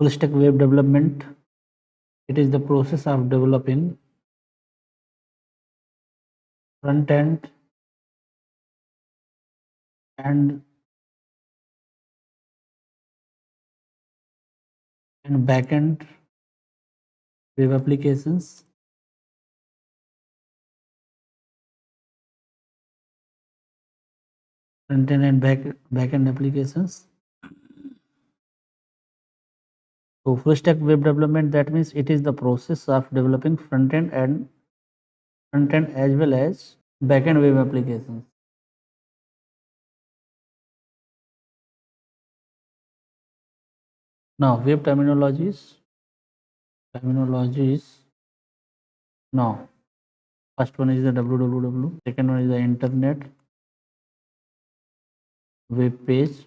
Full stack web development, it is the process of developing front end and backend web applications. Front end and backend applications. So full stack web development, that means it is the process of developing front end as well as backend web applications. Now web terminologies. Now first one is the www, second one is the internet, web page,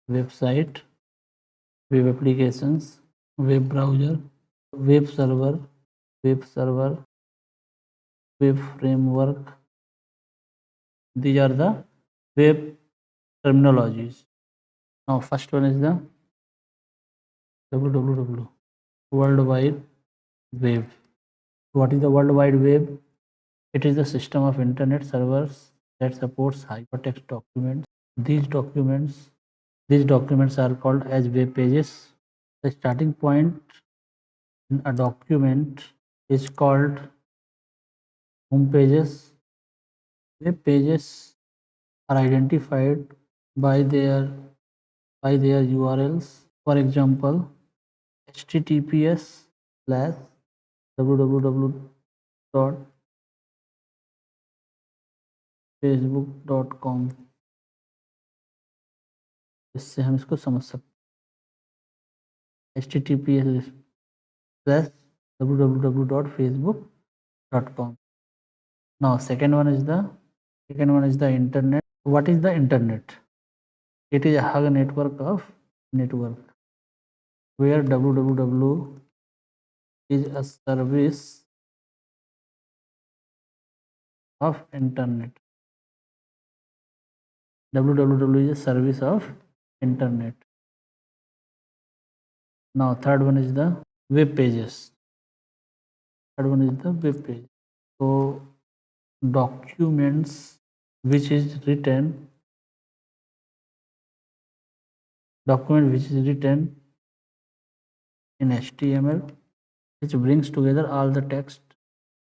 website, web applications, web browser, web server, web framework. These are the web terminologies. Now first one is the www, World Wide Web. What is the World Wide Web? It is the system of internet servers that supports hypertext documents. These documents are called as web pages. The starting point in a document is called home pages. Web pages are identified by their URLs. For example, https://www.facebook.com. इससे हम इसको समझ सकते हैं। https://www.facebook.com. Now second one is the internet. What is the internet? It is a hug network where www is a service of internet. www is a service of internet. Now third one is the web pages. So documents which is written in HTML, which brings together all the text,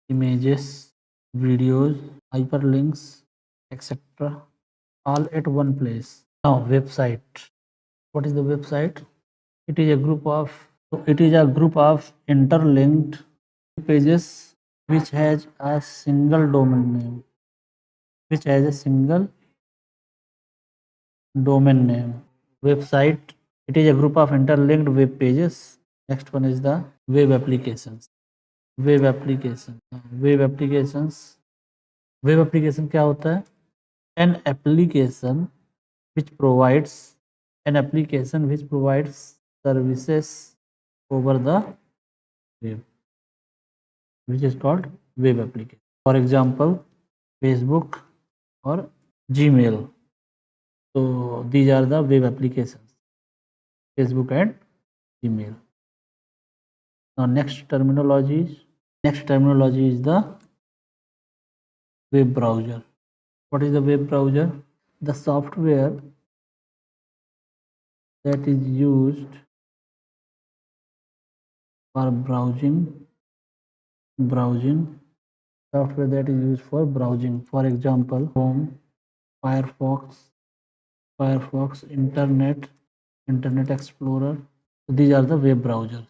images, videos, hyperlinks, etc., all at one place. Now website. What is the website? It is a group of interlinked pages which has a single domain name. Website, it is a group of interlinked web pages. Next one is the web applications. Web application क्या होता है? An application which provides services over the web, which is called web application. For example, Facebook or Gmail. So these are the web applications, Facebook and Gmail. Now next terminology is the web browser. What is the web browser? The software that is used for browsing. Software that is used for browsing. For example, Chrome, Firefox, Internet Explorer. So these are the web browsers.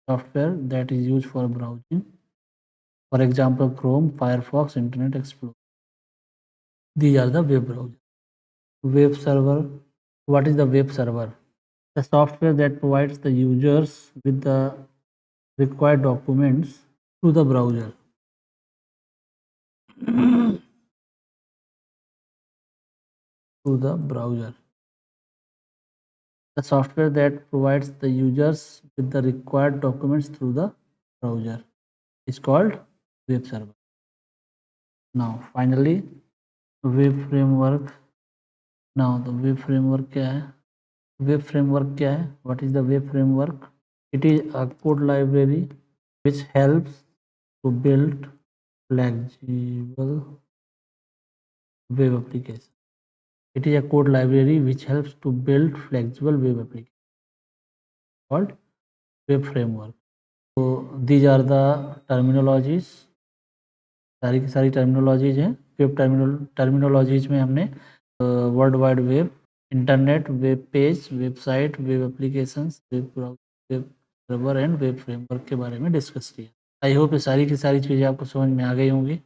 Software that is used for browsing. For example, Chrome, Firefox, Internet Explorer. These are the web browsers. Web server. What is the web server? The software that provides the users with the required documents to the browser. The software that provides the users with the required documents through the browser is called web server. Now finally, web framework. Now the web framework क्या है? Web framework क्या है? What is the web framework? It is a code library which helps to build flexible web application. It is a code library which helps to build flexible web application called web framework. So these are the terminologies. सारी की सारी terminologies हैं। Web terminologies में हमने world wide web, internet, web page, website, web applications, web browser, web server and web framework के बारे में discuss किया। आई होप ये सारी की सारी चीज़ें आपको समझ में आ गई होंगी।